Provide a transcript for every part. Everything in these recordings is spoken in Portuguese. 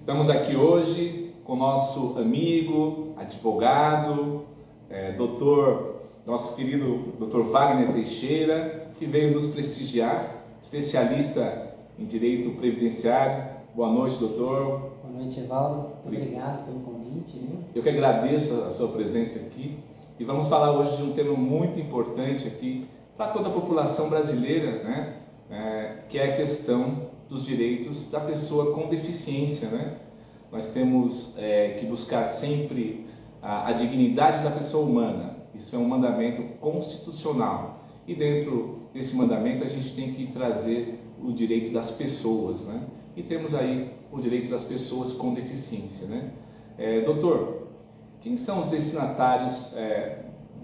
Estamos aqui hoje com o nosso amigo, advogado, nosso querido Dr. Wagner Teixeira, que veio nos prestigiar, especialista em direito previdenciário. Boa noite, doutor. Boa noite, Evaldo. Muito obrigado pelo convite. Viu? Eu que agradeço a sua presença aqui e vamos falar hoje de um tema muito importante aqui para toda a população brasileira, né? Que é a questão dos direitos da pessoa com deficiência, né? Nós temos que buscar sempre a dignidade da pessoa humana. Isso é um mandamento constitucional e dentro desse mandamento a gente tem que trazer o direito das pessoas, né? E temos aí o direito das pessoas com deficiência, né? Doutor, quem são os destinatários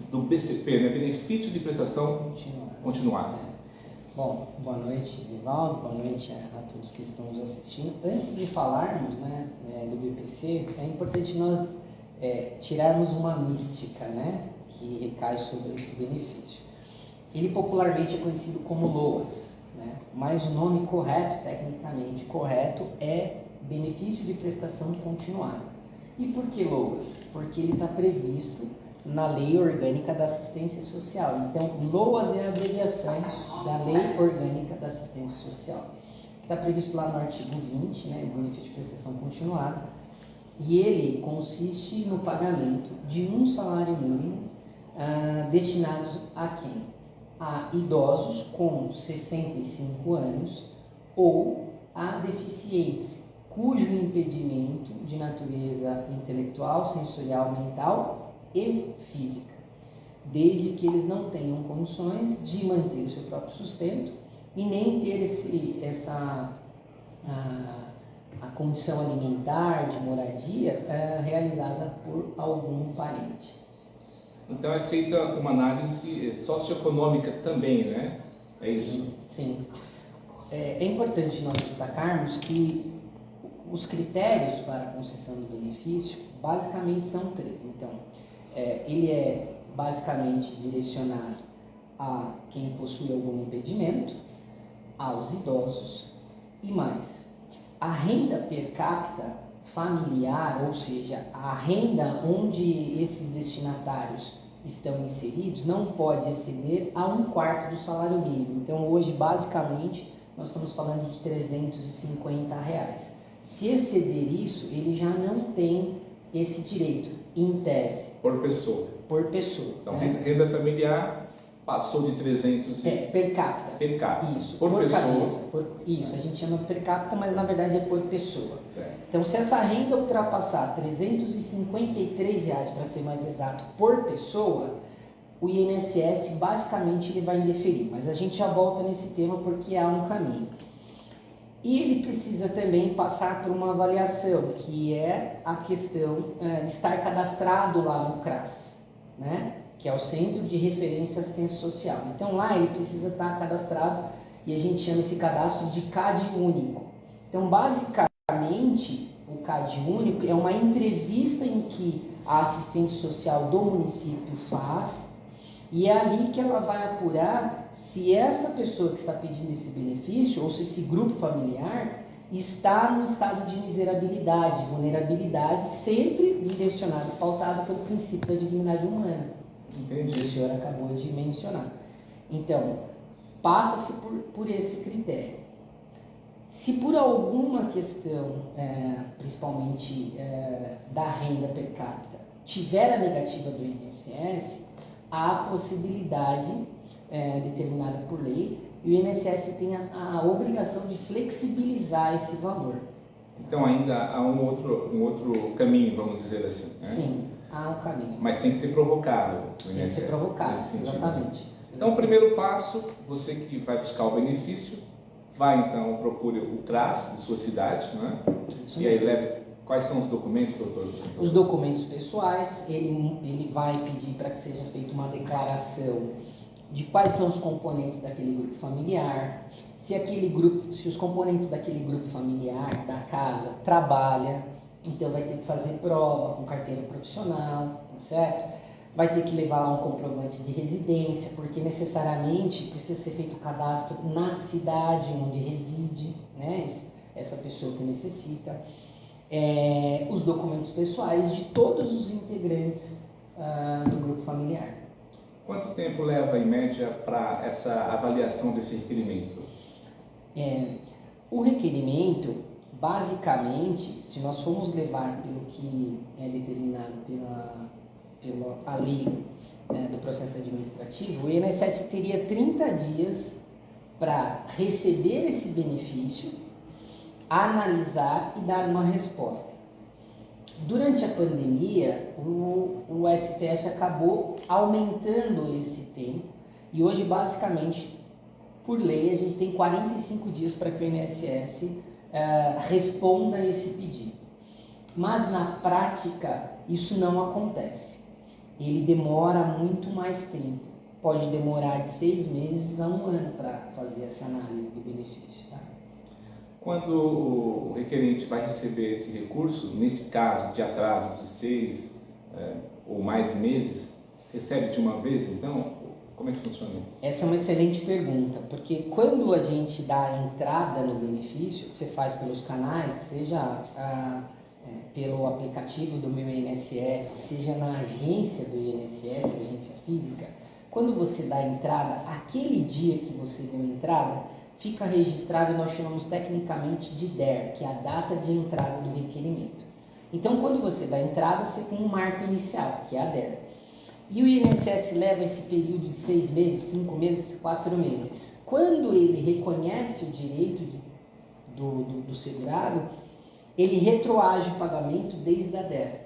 do BCP, né? Benefício de prestação continuada? Bom, boa noite, Evaldo, boa noite a todos que estão nos assistindo. Antes de falarmos, né, do BPC, é importante nós tirarmos uma mística, né, que recai sobre esse benefício. Ele popularmente é conhecido como LOAS, né, mas o nome correto, tecnicamente correto, é Benefício de Prestação Continuada. E por que LOAS? Porque ele está previsto na Lei Orgânica da Assistência Social. Então, LOAS é a abreviação da Lei Orgânica da Assistência Social. Está previsto lá no artigo 20, né, benefício de prestação continuada, e ele consiste no pagamento de um salário mínimo destinados a quem? A idosos com 65 anos ou a deficientes cujo impedimento de natureza intelectual, sensorial, mental e física, desde que eles não tenham condições de manter o seu próprio sustento e nem ter a condição alimentar, de moradia, realizada por algum parente. Então é feita uma análise socioeconômica também, né? É isso? Sim. É importante nós destacarmos que os critérios para a concessão do benefício basicamente são três. Então, ele é basicamente direcionado a quem possui algum impedimento, aos idosos e mais. A renda per capita familiar, ou seja, a renda onde esses destinatários estão inseridos, não pode exceder a 1/4 do salário mínimo. Então, hoje, basicamente, nós estamos falando de R$350. Se exceder isso, ele já não tem esse direito, em tese. Por pessoa. Por pessoa. Então, renda familiar passou de 300... per capita. Per capita. Isso. Por pessoa. Cabeça. Isso, a gente chama per capita, mas na verdade é por pessoa. Certo. Então, se essa renda ultrapassar R$353, para ser mais exato, por pessoa, o INSS basicamente ele vai indeferir. Mas a gente já volta nesse tema porque há um caminho. E ele precisa também passar por uma avaliação, que é a questão de estar cadastrado lá no CRAS, né? Que é o Centro de Referência e Assistência Social. Então lá ele precisa estar cadastrado e a gente chama esse cadastro de CAD único. Então basicamente o CAD único é uma entrevista em que a assistente social do município faz e é ali que ela vai apurar se essa pessoa que está pedindo esse benefício ou se esse grupo familiar está no estado de miserabilidade, vulnerabilidade, sempre direcionado, pautado pelo princípio da dignidade humana. Entendi. Que o senhor acabou de mencionar. Então, passa-se por esse critério. Se por alguma questão, principalmente da renda per capita, tiver a negativa do INSS, há a possibilidade determinada por lei e o INSS tem a obrigação de flexibilizar esse valor. Então ainda há um outro caminho, vamos dizer assim, né? Sim, há um caminho. Mas tem que ser provocado. Tem que ser provocado, exatamente. Então o primeiro passo, você que vai buscar o benefício, vai então, procure o CRAS de sua cidade, né? Isso e aí mesmo. leve. Quais são os documentos, doutor? Os documentos pessoais, ele vai pedir para que seja feita uma declaração de quais são os componentes daquele grupo familiar, se os componentes daquele grupo familiar da casa trabalha, então vai ter que fazer prova com carteira profissional, tá certo? Vai ter que levar lá um comprovante de residência, porque necessariamente precisa ser feito o cadastro na cidade onde reside, né, essa pessoa que necessita. os documentos pessoais de todos os integrantes do grupo familiar. Quanto tempo leva, em média, para essa avaliação desse requerimento? O requerimento, basicamente, se nós formos levar pelo que é determinado pela lei do processo administrativo, o INSS teria 30 dias para receber esse benefício, analisar e dar uma resposta. Durante a pandemia, o STF acabou aumentando esse tempo e hoje, basicamente, por lei, a gente tem 45 dias para que o INSS responda a esse pedido. Mas, na prática, isso não acontece. Ele demora muito mais tempo. Pode demorar de 6 meses a 1 ano para fazer essa análise do benefício. Tá? Quando o requerente vai receber esse recurso, nesse caso de atraso de 6 ou mais meses, recebe de uma vez, então? Como é que funciona isso? Essa é uma excelente pergunta, porque quando a gente dá a entrada no benefício, você faz pelos canais, seja pelo aplicativo do Meu INSS, seja na agência do INSS, agência física, quando você dá a entrada, aquele dia que você deu a entrada, fica registrado, nós chamamos tecnicamente de DER, que é a data de entrada do requerimento. Então, quando você dá a entrada, você tem um marco inicial, que é a DER. E o INSS leva esse período de 6 meses, 5 meses, 4 meses. Quando ele reconhece o direito do segurado, ele retroage o pagamento desde a DER.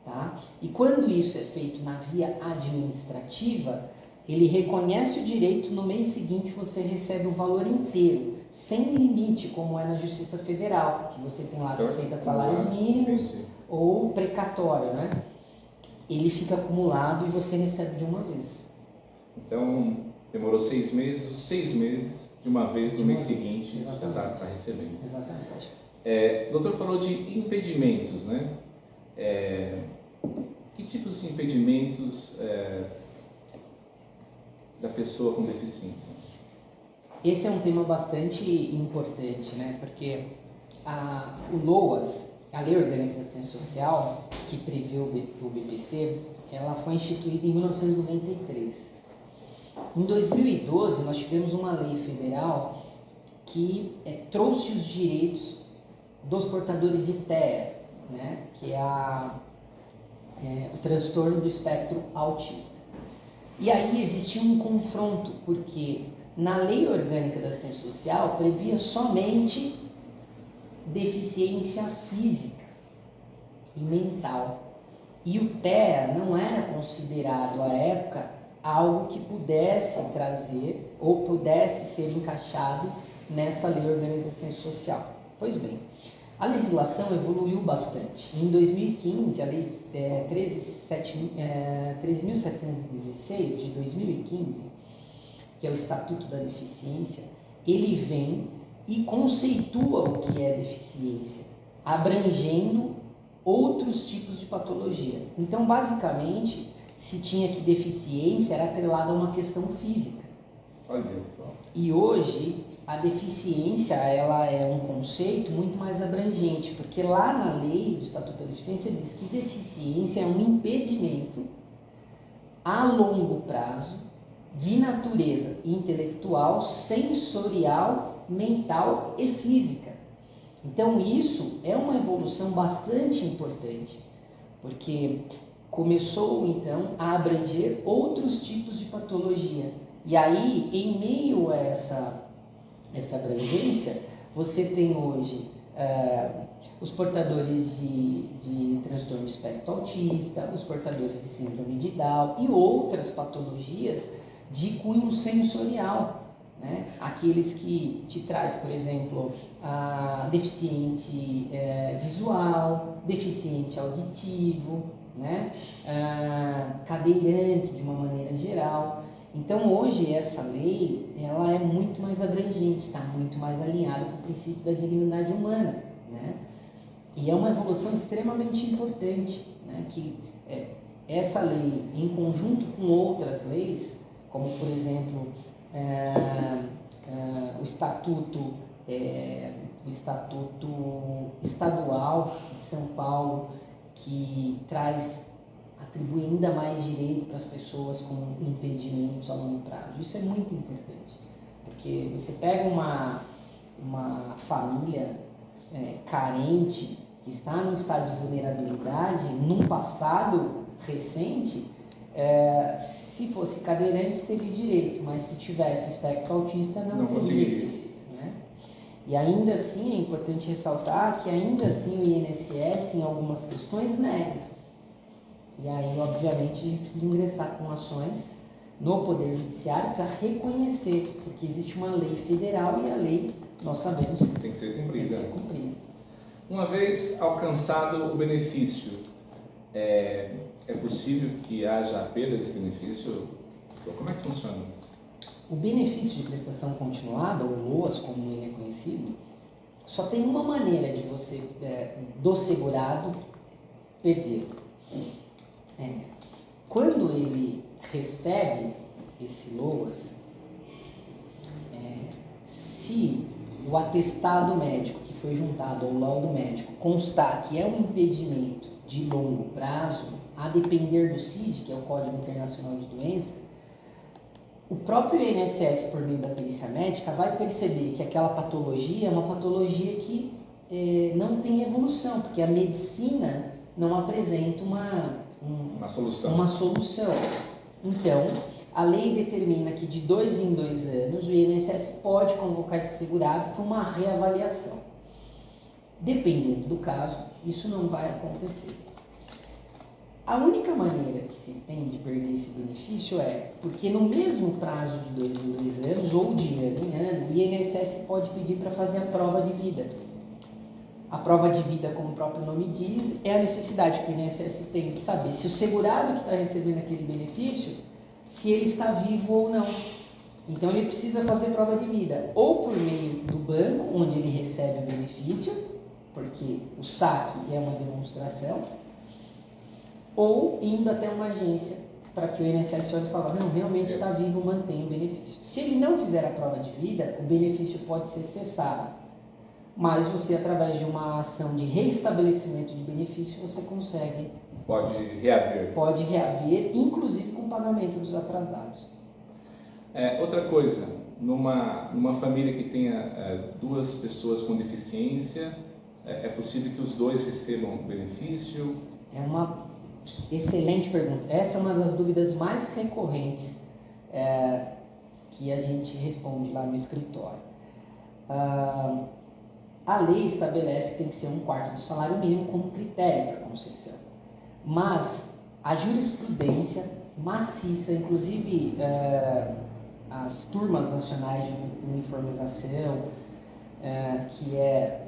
Tá? E quando isso é feito na via administrativa, ele reconhece o direito, no mês seguinte você recebe o valor inteiro, sem limite, como é na Justiça Federal, que você tem lá 60 salários mínimos ou precatório, né? Ele fica acumulado e você recebe de uma vez. Então, demorou 6 meses, os 6 meses, de uma vez, no mês seguinte, já está recebendo. Exatamente. O doutor falou de impedimentos, né? Que tipos de impedimentos da pessoa com deficiência? Esse é um tema bastante importante, né? Porque o LOAS, a Lei Orgânica da Assistência Social, que prevê o BPC, ela foi instituída em 1993. Em 2012, nós tivemos uma lei federal que trouxe os direitos dos portadores de TEA, né? Que é o transtorno do espectro autista. E aí existia um confronto, porque na Lei Orgânica da Assistência Social previa somente deficiência física e mental. E o TEA não era considerado, à época, algo que pudesse trazer ou pudesse ser encaixado nessa Lei Orgânica da Assistência Social. Pois bem, a legislação evoluiu bastante. Em 2015, a Lei 13.716 de 2015, que é o Estatuto da Deficiência, ele vem e conceitua o que é deficiência, abrangendo outros tipos de patologia. Então, basicamente, se tinha que deficiência era atrelada a uma questão física. Olha só. E hoje, a deficiência ela é um conceito muito mais abrangente, porque lá na lei do Estatuto da Deficiência diz que deficiência é um impedimento a longo prazo de natureza intelectual, sensorial, mental e física. Então isso é uma evolução bastante importante, porque começou então a abranger outros tipos de patologia. E aí, em meio a essa abrangência, você tem hoje os portadores de transtorno do espectro autista, os portadores de síndrome de Down e outras patologias de cunho sensorial, né? Aqueles que te traz, por exemplo, deficiente visual, deficiente auditivo, né? Cadeirantes de uma maneira geral. Então hoje essa lei ela é muito mais abrangente, está muito mais alinhada com o princípio da dignidade humana, né? E é uma evolução extremamente importante, né? Que essa lei, em conjunto com outras leis, como por exemplo o Estatuto Estadual São Paulo, que atribui ainda mais direito para as pessoas com impedimentos a longo prazo. Isso é muito importante, porque você pega uma família carente, que está no estado de vulnerabilidade, num passado recente, se fosse cadeirante teria direito, mas se tivesse espectro autista não teria direito, né? E ainda assim é importante ressaltar que ainda assim o INSS em algumas questões nega. E aí obviamente a gente precisa ingressar com ações no Poder Judiciário para reconhecer, porque existe uma lei federal e a lei, nós sabemos, tem que ser cumprida. Uma vez alcançado o benefício, é possível que haja a perda desse benefício? Como é que funciona isso? O benefício de prestação continuada, ou LOAS, como ele é conhecido, só tem uma maneira de você, do segurado, perder. Quando ele recebe esse LOAS, se o atestado médico que foi juntado ao laudo médico constar que é um impedimento de longo prazo, a depender do CID, que é o Código Internacional de Doença, o próprio INSS, por meio da perícia médica, vai perceber que aquela patologia é uma patologia que não tem evolução, porque a medicina não apresenta uma solução. Então, a lei determina que de 2 em 2 anos o INSS pode convocar esse segurado para uma reavaliação. Dependendo do caso, isso não vai acontecer. A única maneira que se tem de perder esse benefício porque no mesmo prazo de 2 em 2 anos, ou de ano em ano, o INSS pode pedir para fazer a prova de vida. A prova de vida, como o próprio nome diz, é a necessidade que o INSS tem de saber se o segurado que está recebendo aquele benefício, se ele está vivo ou não. Então ele precisa fazer prova de vida, ou por meio do banco, onde ele recebe o benefício, porque o saque é uma demonstração, ou indo até uma agência, para que o INSS olhe e fale, não, realmente está vivo, mantém o benefício. Se ele não fizer a prova de vida, o benefício pode ser cessado. Mas você, através de uma ação de reestabelecimento de benefício, você consegue... Pode reaver. Pode reaver, inclusive com o pagamento dos atrasados. Outra coisa, numa família que tenha 2 pessoas com deficiência, é possível que os 2 recebam benefício? É uma excelente pergunta. Essa é uma das dúvidas mais recorrentes que a gente responde lá no escritório. A lei estabelece que tem que ser 1/4 do salário mínimo como critério para concessão. Mas a jurisprudência maciça, inclusive as turmas nacionais de uniformização, que é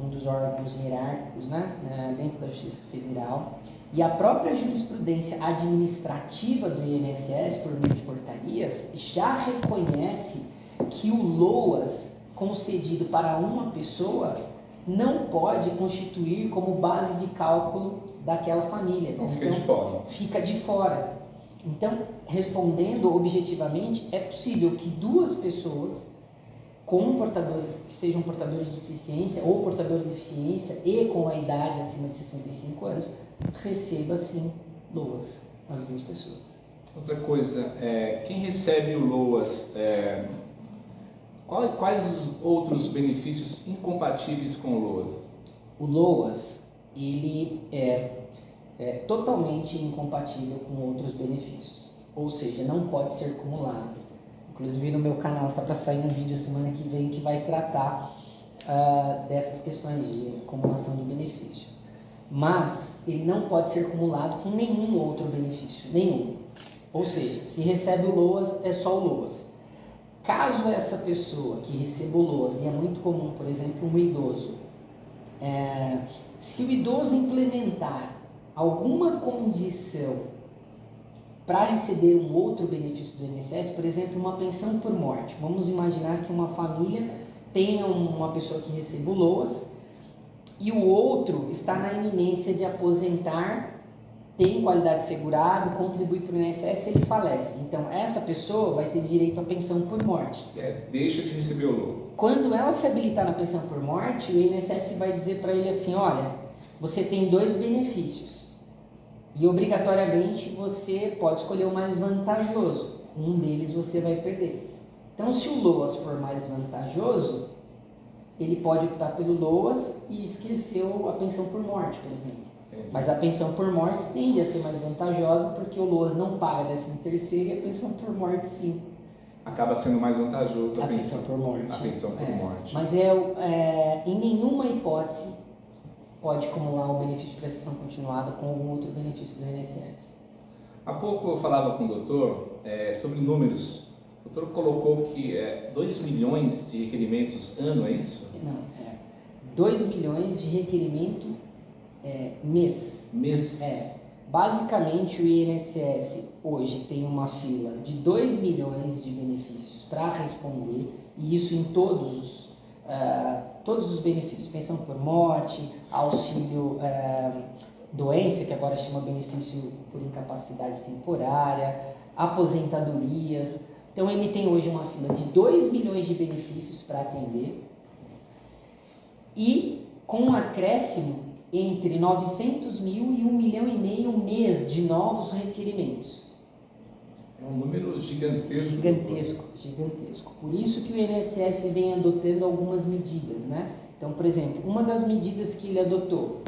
um dos órgãos hierárquicos, né, dentro da Justiça Federal, e a própria jurisprudência administrativa do INSS, por meio de portarias, já reconhece que o LOAS concedido para uma pessoa não pode constituir como base de cálculo daquela família. Então, fica de fora. Fica de fora. Então, respondendo objetivamente, é possível que 2 pessoas que sejam portadores de deficiência ou portadores de deficiência e com a idade acima de 65 anos, receba sim LOAS, as 2 pessoas. Outra coisa, quem recebe o LOAS, quais os outros benefícios incompatíveis com o LOAS? O LOAS, ele é totalmente incompatível com outros benefícios, ou seja, não pode ser acumulado. Inclusive no meu canal está para sair um vídeo semana que vem que vai tratar dessas questões de acumulação de benefício. Mas ele não pode ser acumulado com nenhum outro benefício, nenhum. Ou seja, se recebe o LOAS, é só o LOAS. Caso essa pessoa que receba o LOAS, e é muito comum, por exemplo, um idoso, se o idoso implementar alguma condição para receber um outro benefício do INSS, por exemplo, uma pensão por morte. Vamos imaginar que uma família tenha uma pessoa que receba o LOAS e o outro está na iminência de aposentar, tem qualidade de segurado, contribui para o INSS, ele falece. Então, essa pessoa vai ter direito à pensão por morte. Deixa de receber o LOAS. Quando ela se habilitar na pensão por morte, o INSS vai dizer para ele assim, olha, você tem dois benefícios e obrigatoriamente você pode escolher o mais vantajoso. Um deles você vai perder. Então, se o LOAS for mais vantajoso, ele pode optar pelo LOAS e esqueceu a pensão por morte, por exemplo. Mas a pensão por morte tende a ser mais vantajosa porque o LOAS não paga 13º e a pensão por morte sim. Acaba sendo mais vantajoso a pensão por morte. A pensão por morte. Mas em nenhuma hipótese pode acumular o benefício de prestação continuada com algum outro benefício do INSS. Há pouco eu falava com o doutor sobre números. O doutor colocou que 2 milhões de requerimentos ano, é isso? Não, 2 milhões de requerimento mês. Basicamente o INSS hoje tem uma fila de 2 milhões de benefícios para responder, e isso em todos os benefícios, pensão por morte, auxílio doença, que agora chama benefício por incapacidade temporária, aposentadorias. Então ele tem hoje uma fila de 2 milhões de benefícios para atender, e com um acréscimo entre 900 mil e 1,5 milhão mês de novos requerimentos. É um número gigantesco. Gigantesco. Por isso que o INSS vem adotando algumas medidas, né? Então, por exemplo, uma das medidas que ele adotou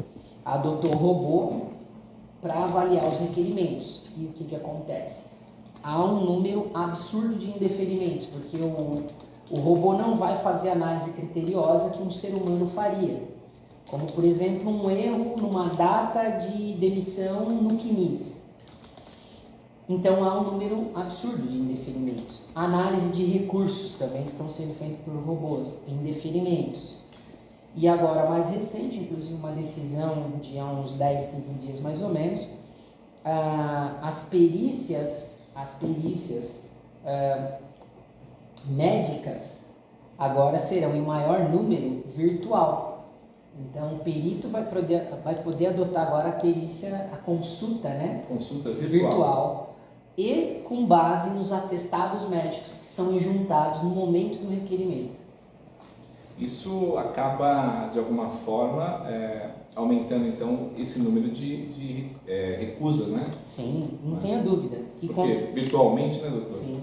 robô para avaliar os requerimentos. E o que acontece? Há um número absurdo de indeferimentos, porque o robô não vai fazer a análise criteriosa que um ser humano faria. Como, por exemplo, um erro numa data de demissão no CNIS. Então, há um número absurdo de indeferimentos. Análise de recursos também estão sendo feitos por robôs, indeferimentos. E agora, mais recente, inclusive uma decisão de há uns 10, 15 dias mais ou menos, as perícias médicas agora serão em maior número virtual. Então, o perito vai poder adotar agora a consulta, né? Consulta virtual. E com base nos atestados médicos que são juntados no momento do requerimento. Isso acaba, de alguma forma, aumentando, então, esse número de recusas, né? Sim, não tenha dúvida. Porque virtualmente, né, doutor? Sim.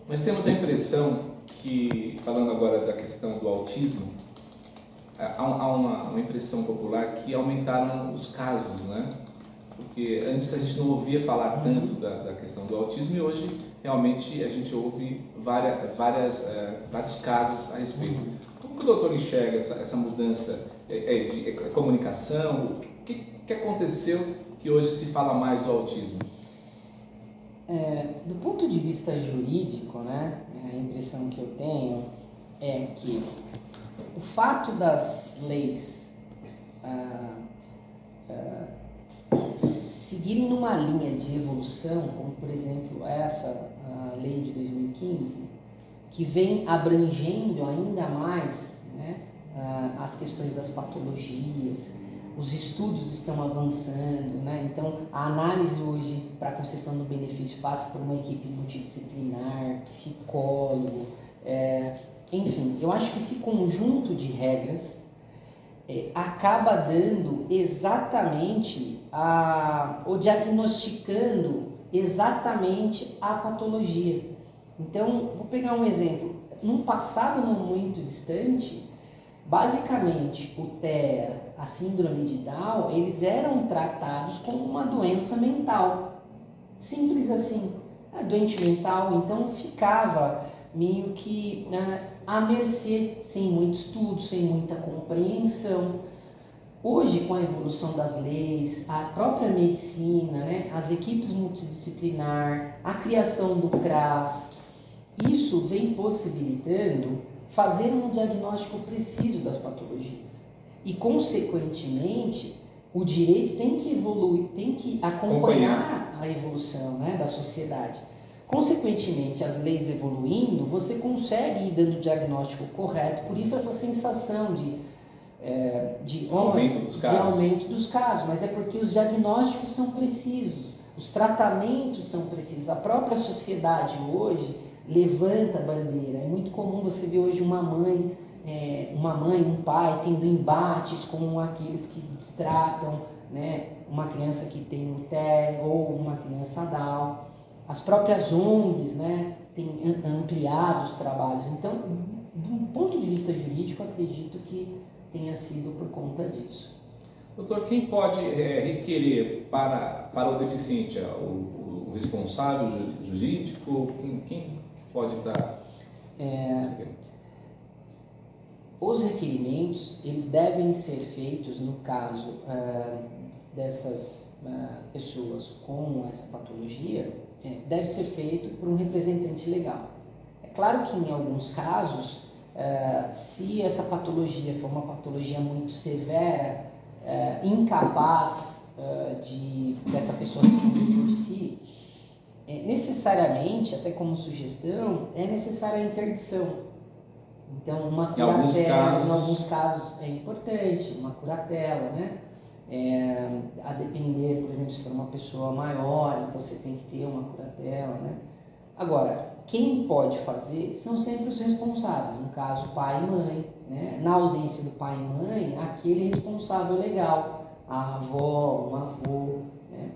Nós temos a impressão que, falando agora da questão do autismo, há uma impressão popular que aumentaram os casos, né? Porque antes a gente não ouvia falar tanto da questão do autismo e hoje realmente a gente ouve vários casos a respeito. Como que o doutor enxerga essa mudança de comunicação? O que aconteceu que hoje se fala mais do autismo? Do ponto de vista jurídico, né, a impressão que eu tenho é que o fato das leis seguirem numa linha de evolução, como por exemplo essa lei de 2015, que vem abrangendo ainda mais, né, as questões das patologias, os estudos estão avançando, né? Então a análise hoje para a concessão do benefício passa por uma equipe multidisciplinar, psicólogo, enfim, eu acho que esse conjunto de regras acaba dando exatamente ou diagnosticando exatamente a patologia. Então, vou pegar um exemplo. Num passado não muito distante, basicamente o TEA, a síndrome de Down, eles eram tratados como uma doença mental. Simples assim. A doente mental, então, ficava meio que à mercê, sem muito estudo, sem muita compreensão. Hoje, com a evolução das leis, a própria medicina, né, as equipes multidisciplinar, a criação do CRAS, isso vem possibilitando fazer um diagnóstico preciso das patologias. E, consequentemente, o direito tem que evoluir, tem que acompanhar a evolução, né, da sociedade. Consequentemente, as leis evoluindo, você consegue ir dando o diagnóstico correto, por isso essa sensação de aumento dos casos. Mas é porque os diagnósticos são precisos, os tratamentos são precisos. A própria sociedade hoje levanta a bandeira. É muito comum você ver hoje uma mãe uma mãe, um pai tendo embates com aqueles que destratam, né, uma criança que tem um TEA ou uma criança Down. As próprias ONGs, né, têm ampliado os trabalhos. Então, do ponto de vista jurídico, acredito que tenha sido por conta disso. Doutor, quem pode requerer para o deficiente? O responsável jurídico? Quem pode dar? Os requerimentos, eles devem ser feitos, no caso dessas pessoas com essa patologia, deve ser feito por um representante legal. É claro que em alguns casos, se essa patologia for uma patologia muito severa, incapaz dessa pessoa responder por si, necessariamente, até como sugestão, é necessária a interdição. Então, uma curatela, em alguns casos é importante, uma curatela, né? A depender, por exemplo, se for uma pessoa maior, então você tem que ter uma curatela, né? Agora, quem pode fazer são sempre os responsáveis, no caso, pai e mãe, né? Na ausência do pai e mãe, aquele responsável legal, a avó, um avô, né?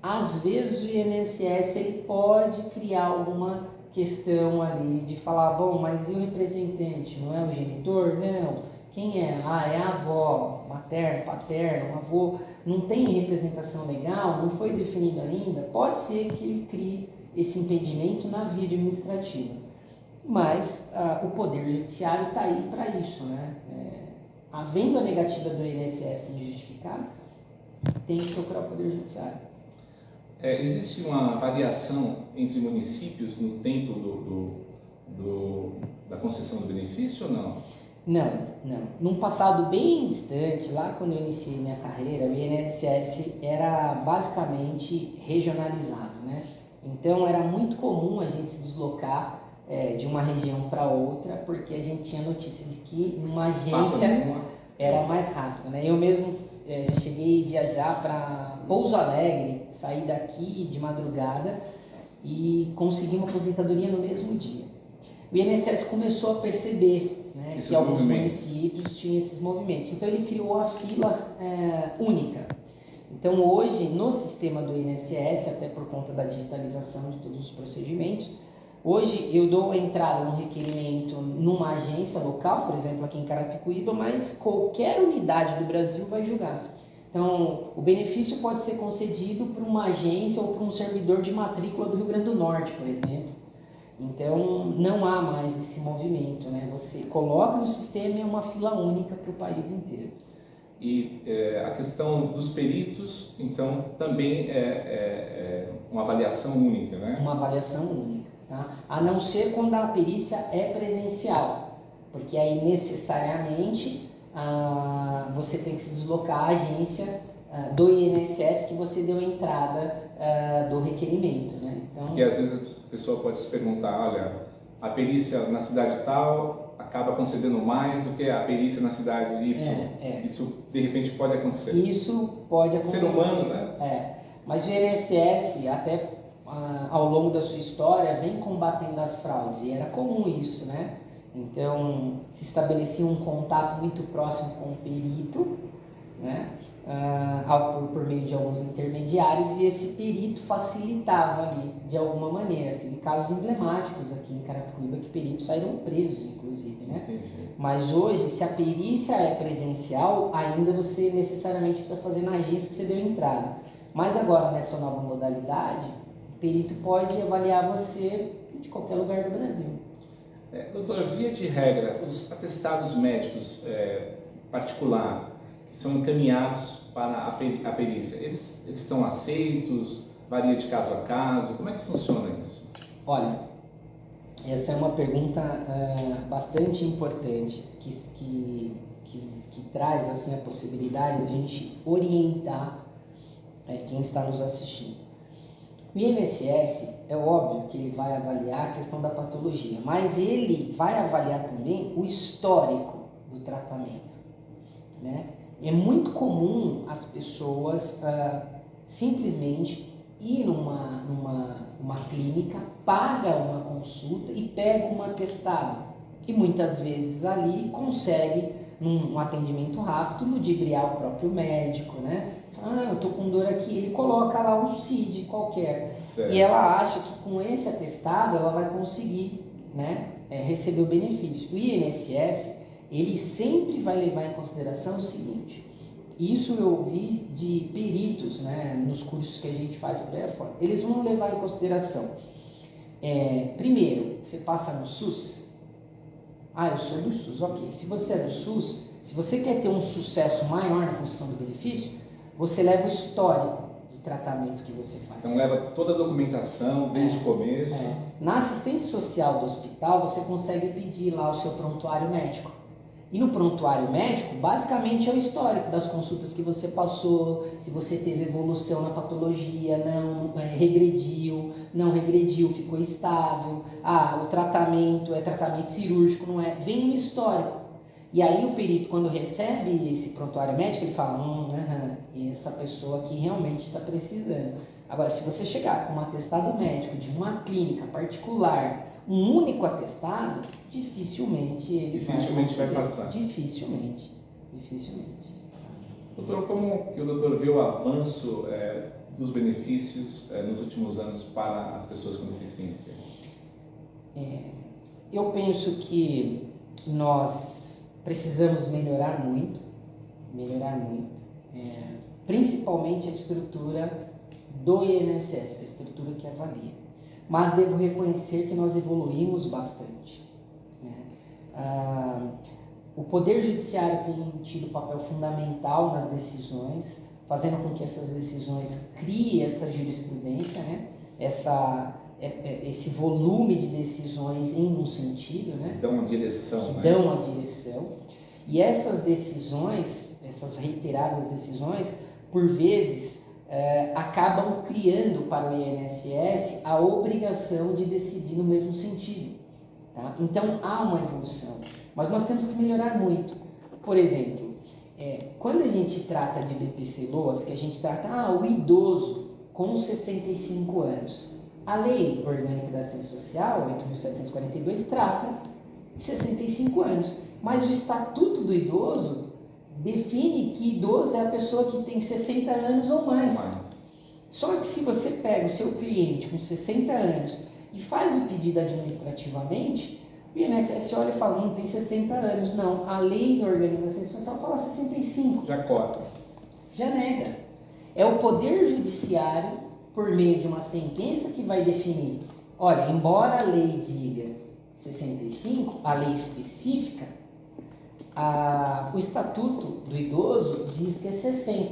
Às vezes o INSS ele pode criar alguma questão ali de falar, bom, mas e o representante? Não é o genitor? Não. Quem é? É a avó, materno, paterno, avô. Não tem representação legal, não foi definido ainda. Pode ser que ele crie esse impedimento na via administrativa. Mas o Poder Judiciário está aí para isso, né? Havendo a negativa do INSS injustificada, tem que procurar o Poder Judiciário. Existe uma variação entre municípios no tempo da concessão do benefício ou não? Não. Num passado bem distante, lá quando eu iniciei minha carreira, o INSS era basicamente regionalizado, né? Então era muito comum a gente se deslocar de uma região para outra, porque a gente tinha notícia de que numa agência era mais rápido, né? Eu mesmo já cheguei a viajar para Pouso Alegre, saí daqui de madrugada e consegui uma aposentadoria no mesmo dia. O INSS começou a perceber, né, que alguns municípios tinham esses movimentos. Então ele criou a fila única. Então hoje, no sistema do INSS, até por conta da digitalização de todos os procedimentos, hoje eu dou entrada no requerimento numa agência local, por exemplo aqui em Carapicuíba, mas qualquer unidade do Brasil vai julgar. Então, o benefício pode ser concedido por uma agência ou por um servidor de matrícula do Rio Grande do Norte, por exemplo. Então, não há mais esse movimento, né? Você coloca no sistema e é uma fila única para o país inteiro. E a questão dos peritos, então, também é uma avaliação única, né? Uma avaliação única, tá? A não ser quando a perícia é presencial, porque aí necessariamente você tem que se deslocar à agência do INSS que você deu entrada do requerimento, né? Então, porque às vezes a pessoa pode se perguntar, olha, a perícia na cidade tal acaba concedendo mais do que a perícia na cidade Y. Isso de repente pode acontecer. Isso pode acontecer. Ser humano, né? Mas o INSS até ao longo da sua história vem combatendo as fraudes e era comum isso, né? Então, se estabelecia um contato muito próximo com o perito, né, por meio de alguns intermediários, e esse perito facilitava ali, de alguma maneira. Teve casos emblemáticos aqui em Carapicuíba que peritos saíram presos, inclusive, né? Entendi. Mas hoje, se a perícia é presencial, ainda você necessariamente precisa fazer na agência que você deu entrada. Mas agora, nessa nova modalidade, o perito pode avaliar você de qualquer lugar do Brasil. Doutor, via de regra, os atestados médicos particular que são encaminhados para a perícia, eles estão aceitos? Varia de caso a caso? Como é que funciona isso? Olha, essa é uma pergunta bastante importante que traz assim, a possibilidade de a gente orientar quem está nos assistindo. O INSS, é óbvio que ele vai avaliar a questão da patologia, mas ele vai avaliar também o histórico do tratamento, né? É muito comum as pessoas simplesmente ir numa clínica, paga uma consulta e pega um atestado. E muitas vezes ali consegue, num atendimento rápido, ludibriar o próprio médico, né? Eu tô com dor aqui, ele coloca lá um CID qualquer. Certo. E ela acha que com esse atestado ela vai conseguir, né, receber o benefício. O INSS, ele sempre vai levar em consideração o seguinte: isso eu ouvi de peritos, né, nos cursos que a gente faz por aí fora. Eles vão levar em consideração, primeiro, você passa no SUS. Eu sou do SUS, ok. Se você é do SUS, se você quer ter um sucesso maior na construção do benefício, você leva o histórico de tratamento que você faz. Então leva toda a documentação desde o começo. Na assistência social do hospital, você consegue pedir lá o seu prontuário médico. E no prontuário médico, basicamente é o histórico das consultas que você passou, se você teve evolução na patologia, não regrediu, não regrediu, ficou estável. O tratamento é tratamento cirúrgico, não é? Vem um histórico. E aí o perito, quando recebe esse prontuário médico, ele fala, essa pessoa aqui realmente está precisando. Agora, se você chegar com um atestado médico de uma clínica particular, um único atestado, dificilmente ele vai passar. Dificilmente. Doutor, como que o doutor vê o avanço dos benefícios nos últimos anos para as pessoas com deficiência? Eu penso que nós precisamos melhorar muito, principalmente a estrutura do INSS, a estrutura que avalia. Mas devo reconhecer que nós evoluímos bastante. O Poder Judiciário tem tido papel fundamental nas decisões, fazendo com que essas decisões criem essa jurisprudência, né? Esse volume de decisões em um sentido, né? Dão uma direção. Dão uma direção. E essas decisões, essas reiteradas decisões, por vezes, acabam criando para o INSS a obrigação de decidir no mesmo sentido. Tá? Então, há uma evolução. Mas nós temos que melhorar muito. Por exemplo, quando a gente trata de BPC-LOAS, que a gente trata o idoso com 65 anos, a Lei Orgânica da Assistência Social, 8.742, trata de 65 anos. Mas o Estatuto do Idoso define que idoso é a pessoa que tem 60 anos ou mais. Só que se você pega o seu cliente com 60 anos e faz o pedido administrativamente, o INSS olha e fala, não tem 60 anos. Não, a Lei Orgânica da Assistência Social fala 65. Já corta. Já nega. É o Poder Judiciário, por meio de uma sentença, que vai definir. Olha, embora a lei diga 65, a lei específica, o Estatuto do Idoso diz que é 60.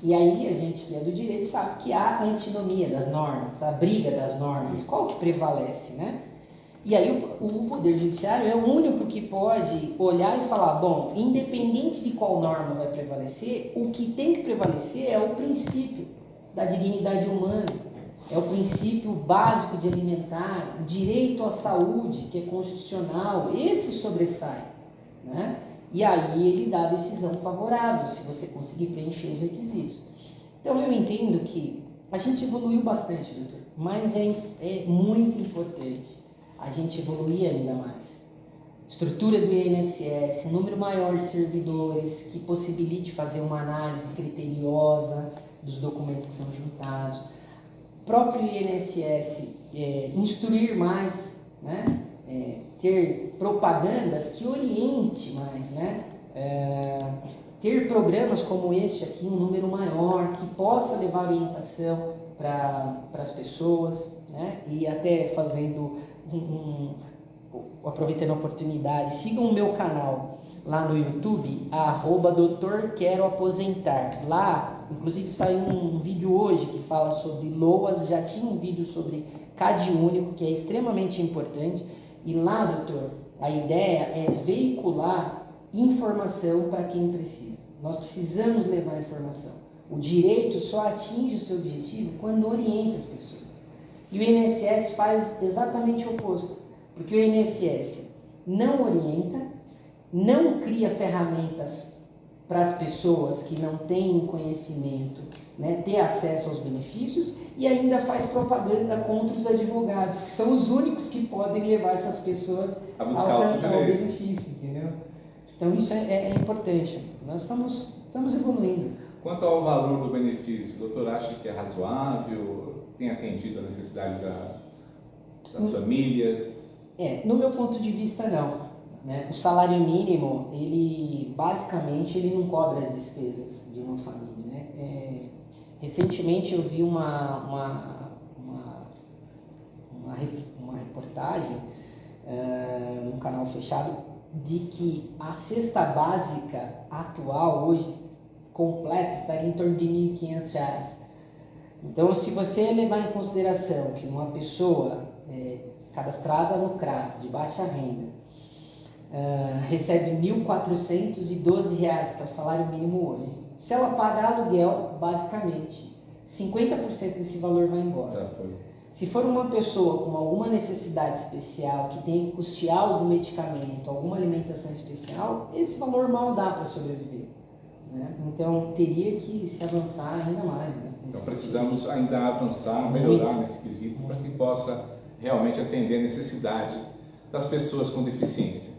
E aí a gente que é do direito sabe que há a antinomia das normas, a briga das normas, qual que prevalece, né? E aí o Poder Judiciário é o único que pode olhar e falar, bom, independente de qual norma vai prevalecer, o que tem que prevalecer é o princípio da dignidade humana, é o princípio básico de alimentar, o direito à saúde, que é constitucional, esse sobressai, né? E aí ele dá a decisão favorável, se você conseguir preencher os requisitos. Então eu entendo que a gente evoluiu bastante, doutor, mas é muito importante a gente evoluir ainda mais. Estrutura do INSS, um número maior de servidores que possibilite fazer uma análise criteriosa dos documentos que são juntados. Próprio INSS instruir mais, né? Ter propagandas que oriente mais, né? Ter programas como este aqui, um número maior, que possa levar orientação para as pessoas, né? E até fazendo aproveitando a oportunidade, sigam o meu canal lá no YouTube, @Doutor Quero Aposentar. Lá, inclusive, saiu um vídeo hoje que fala sobre LOAS, já tinha um vídeo sobre CAD único, que é extremamente importante. E lá, doutor, a ideia é veicular informação para quem precisa. Nós precisamos levar informação. O direito só atinge o seu objetivo quando orienta as pessoas. E o INSS faz exatamente o oposto, porque o INSS não orienta, não cria ferramentas para as pessoas que não têm conhecimento né, ter acesso aos benefícios e ainda faz propaganda contra os advogados, que são os únicos que podem levar essas pessoas a buscar o benefício, entendeu? Então isso é importante. Nós estamos evoluindo. Quanto ao valor do benefício, o doutor acha que é razoável? Tem atendido a necessidade das famílias? No meu ponto de vista, não. Né? O salário mínimo, ele basicamente ele não cobre as despesas de uma família. Né? Recentemente eu vi uma reportagem num canal fechado de que a cesta básica atual hoje completa estaria em torno de R$ 1.500. Então, se você levar em consideração que uma pessoa cadastrada no CRAS, de baixa renda, recebe R$ 1.412, que é o salário mínimo hoje. Se ela pagar aluguel, basicamente, 50% desse valor vai embora. Se for uma pessoa com alguma necessidade especial, que tem que custear algum medicamento, alguma alimentação especial, esse valor mal dá para sobreviver. Né? Então, teria que se avançar ainda mais. Né? Então, precisamos ainda avançar, melhorar nesse quesito, para que possa realmente atender a necessidade das pessoas com deficiência.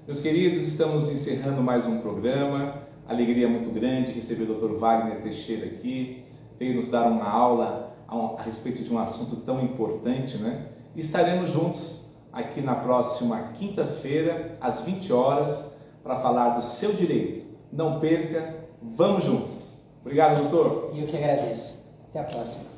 Meus queridos, estamos encerrando mais um programa. Alegria muito grande receber o Dr. Wagner Teixeira aqui. Veio nos dar uma aula a respeito de um assunto tão importante, né? E estaremos juntos aqui na próxima quinta-feira, às 20 horas, para falar do seu direito. Não perca, vamos juntos. Obrigado, doutor. E eu que agradeço. Até a próxima.